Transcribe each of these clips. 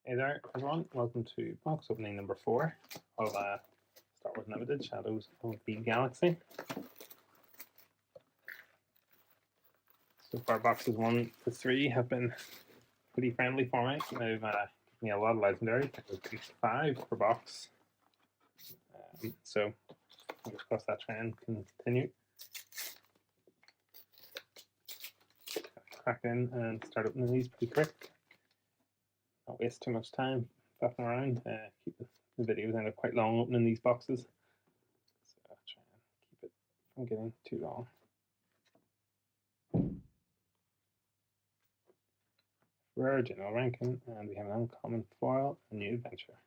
Hey there, everyone. Welcome to box opening number 4 of Star Wars Limited Shadows of the Galaxy. So far, boxes 1 to 3 have been pretty friendly for me. They've given me a lot of legendary, at least 5 per box. So fingers crossed that trend can continue. Crack in and start opening these pretty quick. Not waste too much time faffing around. Keep the videos end up quite long opening these boxes. So I'll try and keep it from getting too long. Rare general ranking, and we have an uncommon foil, a new adventure.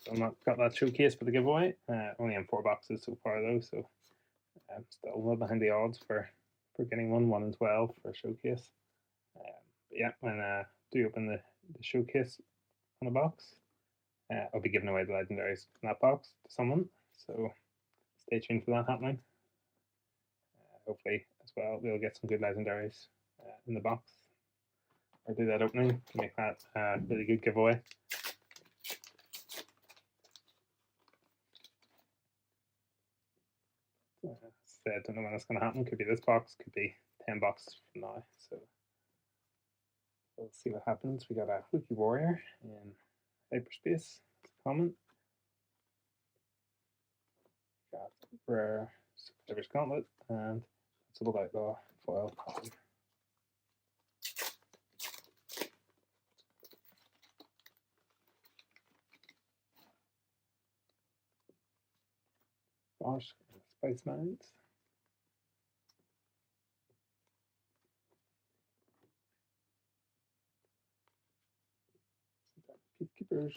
Still not got that showcase for the giveaway. Only in 4 boxes so far though, so I'm still well behind the odds for getting 1 in 12 for showcase. But yeah, when I do open the showcase on a box, I'll be giving away the legendaries in that box to someone. So stay tuned for that happening. Hopefully as well we'll get some good legendaries in the box or do that opening to make that a really good giveaway. I don't know when it's going to happen. Could be this box, could be 10 boxes from now. So we'll see what happens. We got a Wookiee Warrior in hyperspace. It's common. Got rare Survivor's Gauntlet and Principled Outlaw foil common. Gosh, Spice Mines. Peacekeepers,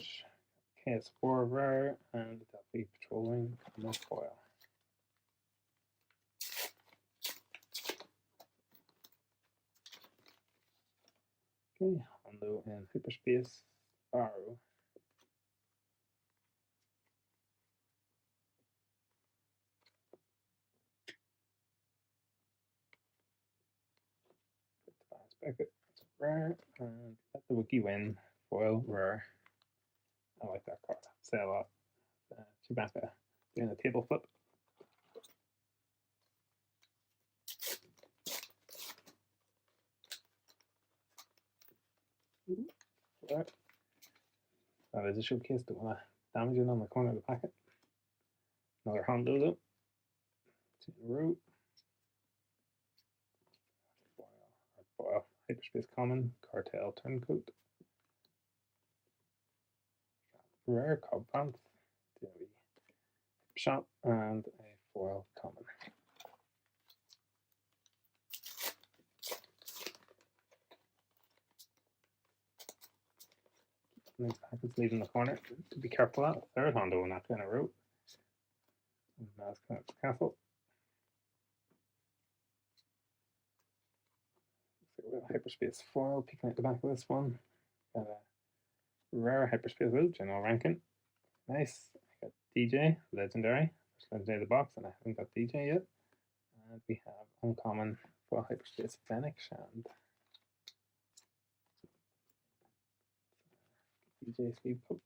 KS4 rare, and Delphi Patrolling common foil. Okay, Hondo in hyperspace, Arrow. Beckett, it's rare, and let the Wookiee win, foil rare. I like that card. Say a lot. Chewbacca doing a table flip. That is a showcase. Don't want to damage it on the corner of the packet. Another Hondo though. 2 in a row. Foil. Hyperspace common. Cartel turncoat. Rare Cobb Pants. Shot and a foil common. These packets leaving the corner. To be careful of that. Third Hondo in that kind of row. Mask Castle. So we have hyperspace foil peeking out the back of this one. Got a rare hyperspace loot, general ranking. Nice. I got DJ, legendary. First legendary of the box, and I haven't got DJ yet. And we have uncommon foil hyperspace Fennec Shand. DJ sleeve coat.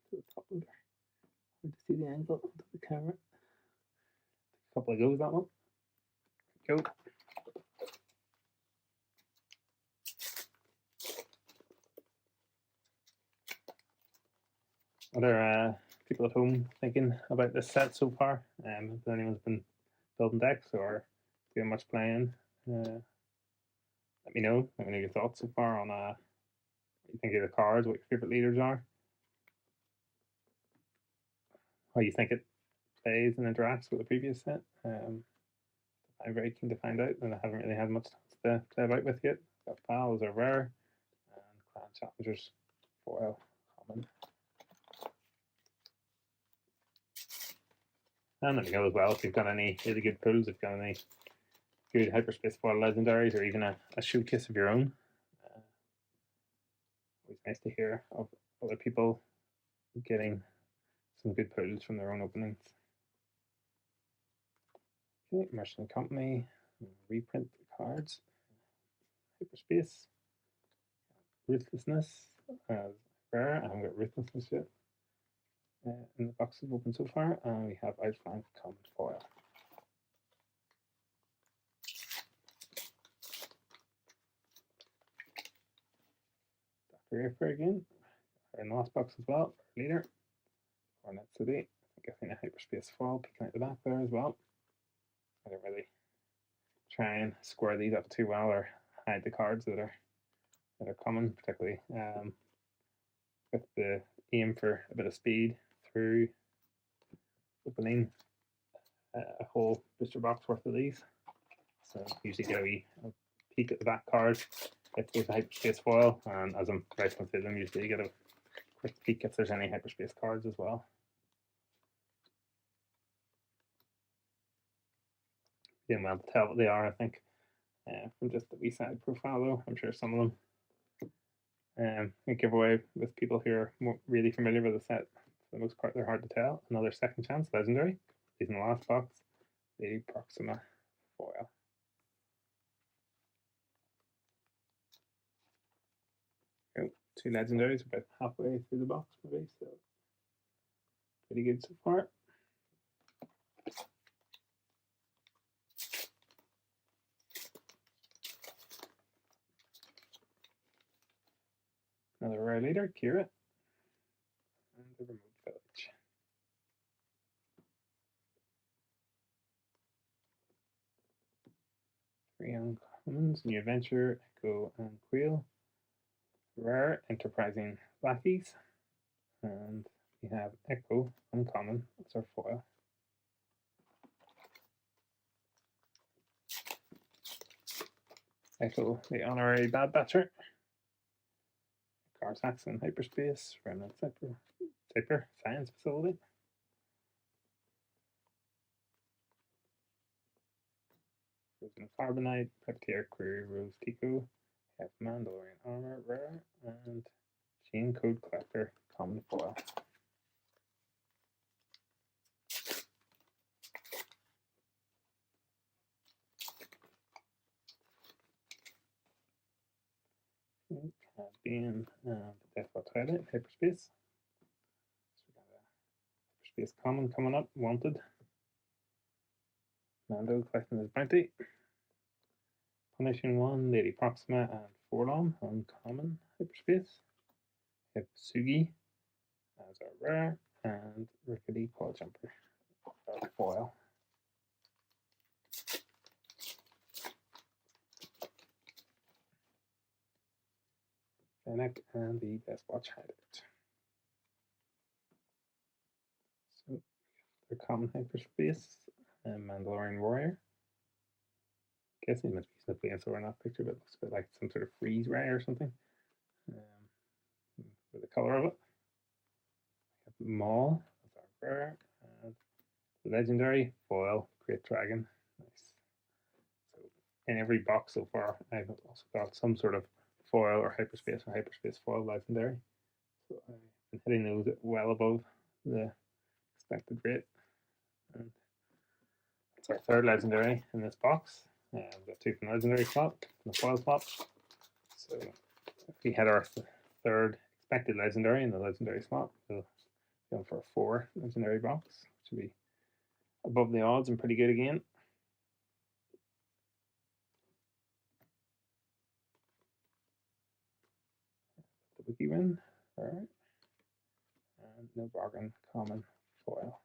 To the top loader. Hard to see the angle of the camera. Take a couple of goes that one. Go. Other people at home thinking about this set so far? If anyone's been building decks or doing much playing, let me know. Let me know your thoughts so far on what you think of the cards, what your favorite leaders are, how you think it plays and interacts with the previous set. I'm very keen to find out, and I haven't really had much to play about with yet. Got Pals are rare, and Clan Challengers foil common. And let me know as well if you've got any really good pulls, if you've got any good hyperspace foil legendaries, or even a showcase of your own. Always nice to hear of other people getting some good pulls from their own openings. Okay, Merchant Company, reprint the cards. Hyperspace, Ruthlessness, rare. I haven't got Ruthlessness yet. In the boxes open so far, and we have Outflank Common Foil. Dr. Reaper again, in the last box as well, leader. Hornet City, getting a Hyperspace Foil peeking out the back there as well. I don't really try and square these up too well or hide the cards that are common, particularly with the aim for a bit of speed through opening a whole booster box worth of these. So usually get a peek at the back card if there's a Hyperspace Foil, and as I'm rifling through them, usually get a quick peek if there's any Hyperspace cards as well. Doing well to tell what they are, I think, from just the wee side profile though. I'm sure some of them I give away with people who are really familiar with the set. For the most part, they're hard to tell. Another second chance, legendary. These in the last box. Lady Proxima Foil. Oh, 2 legendaries, about halfway through the box, maybe. So pretty good so far. Another rare leader, Kira. And the Remote Village. Three uncommons, New Adventure, Echo, and Quail. Rare, Enterprising Lackeys. And we have Echo, uncommon, that's our foil. Echo, the Honorary Bad Batcher. Carsaxon Hyperspace, Remnant Cypher, Science Facility. Frozen Carbonite, Peptier Query Rose Tico, have Mandalorian Armor, Rare, and Gene Code Collector, Common Foil. Being the Deathwatch Hideout, Hyperspace. So we got a Hyperspace Common coming up, Wanted. Mando collecting his bounty. Punishing One, Lady Proxima, and Forlom, uncommon Hyperspace. We have Sugi as our rare, and Rickety Paw Jumper, our foil. Fennec and the Deathwatch Hideout. So, the common Hyperspace, and Mandalorian Warrior. I guess he must be simply in in that picture, but it looks a bit like some sort of freeze ray or something. With the color of it. We have Maul, that's our rare, and legendary foil, Great Dragon. Nice. So in every box so far, I've also got some sort of foil or hyperspace foil legendary. So I've been hitting those well above the expected rate. And that's our third legendary in this box. We've got 2 from the legendary slot and the foil slot. So if we had our third expected legendary in the legendary slot, we'll go for a 4 legendary box, which would be above the odds and pretty good again. The wiki win, alright. And no bargain, common foil.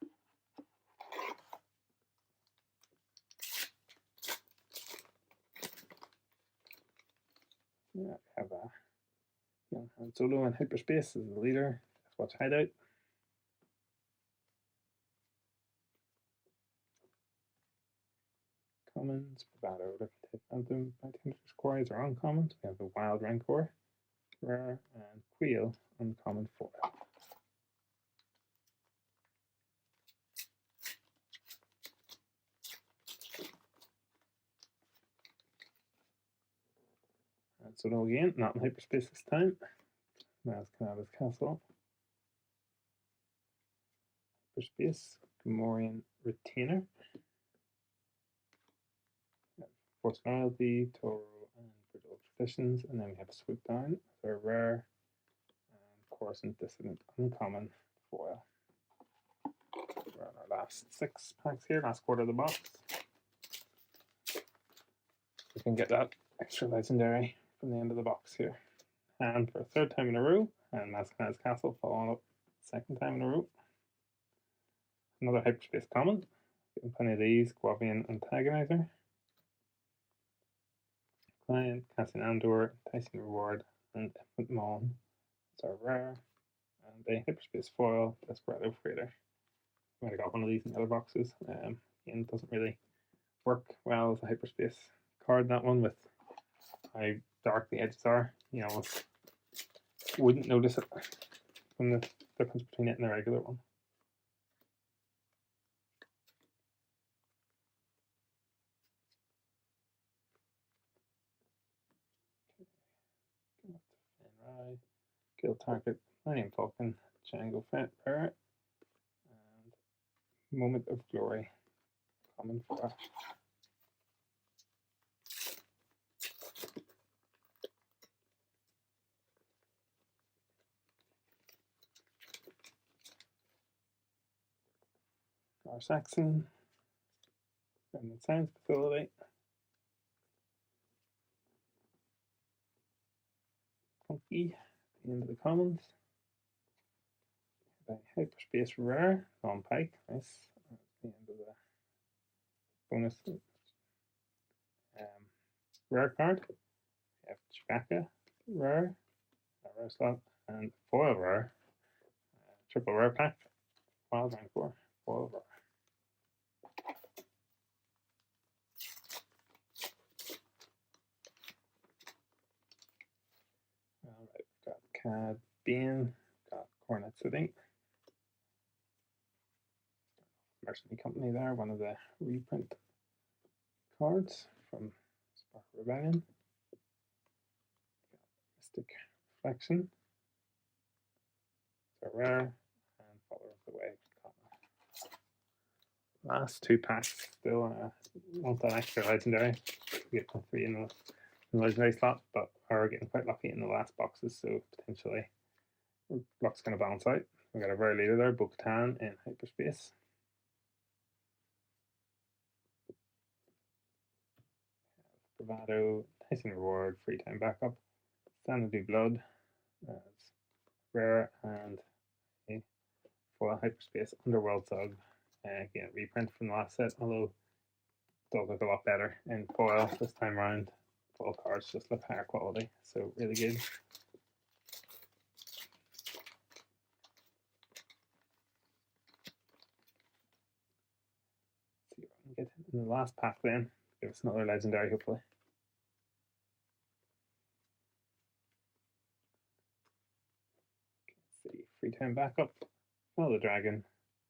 Yeah, we have young Han Solo in hyperspace as the leader. Deathwatch Hideout. Commons, Bravado, Phantom, Bounty Hunter's Quarries are uncommons. We have the Wild Rancor, rare, and Quail, uncommon foil. And Solo again, not in hyperspace this time. That's Kanada's Castle. Hyperspace, Gamorrean Retainer, Force Loyalty, Toro, and Brutal Traditions, and then we have Swoop Down, so rare, and Coruscant Dissident Uncommon foil. We're on our last 6 packs here, last quarter of the box. We can get that extra legendary from the end of the box here. And for a third time in a row, and Mazcana's Castle following up second time in a row. Another Hyperspace common. Getting plenty of these. Guavian Antagonizer. Client, Cassian Andor, Enticing Reward, and Infant Maul. It's our rare. And a Hyperspace foil, Desperado Freighter. I might have got one of these in the other boxes. Again, doesn't really work well as a Hyperspace card, that one, with how dark the edges are. You know, wouldn't notice it from the difference between it and the regular one. Fenrai, Kill Target, Millennium Falcon, Django Fett, Parrot, and Moment of Glory, common for. Gar Saxon, Remnant Science Facility, Funky, the end of the commons. Hyperspace Rare, Long Pike, nice. That's the end of the bonus. Rare card. We have Chewbacca Rare, a rare slot, and foil rare. Triple rare pack. Wild rank 4, foil rare. Alright, we've got Cad Bane, got Cornet City. Mercenary Company there, one of the reprint cards from Spark Rebellion. Mystic Reflection. It's a rare, and Follower of the Way. Last 2 packs, still want that extra legendary. We get one free in the legendary slot, but are getting quite lucky in the last boxes, so potentially luck's going to balance out. We got a rare leader there, Bo-Katan in Hyperspace. Bravado, Enticing Reward, Free Time Backup, Sanity Blood, rare, and a foil Hyperspace Underworld Thug. Again, reprint from the last set, although it does look a lot better in foil this time around. Foil cards just look higher quality, so really good. Let's see what we can get in the last pack then. Give us another legendary, hopefully. Let's see, Free Time Backup, Follow the Dragon,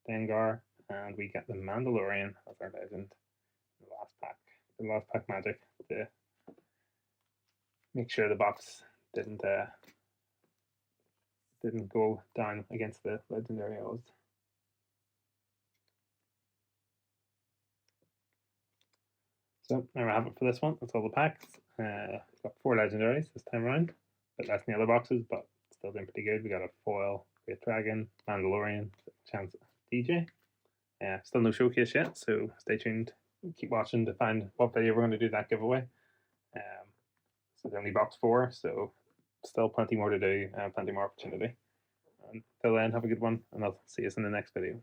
Dengar, and we get the Mandalorian as our legend in the last pack. The last pack magic to make sure the box didn't go down against the legendary odds. So there we have it for this one. That's all the packs. Got 4 legendaries this time around, a bit less than the other boxes, but still doing pretty good. We got a foil Great Dragon, Mandalorian, Chance DJ. Still no showcase yet, so stay tuned. Keep watching to find what video we're going to do that giveaway. This is only box 4, so still plenty more to do, plenty more opportunity. Until then, have a good one, and I'll see you in the next video.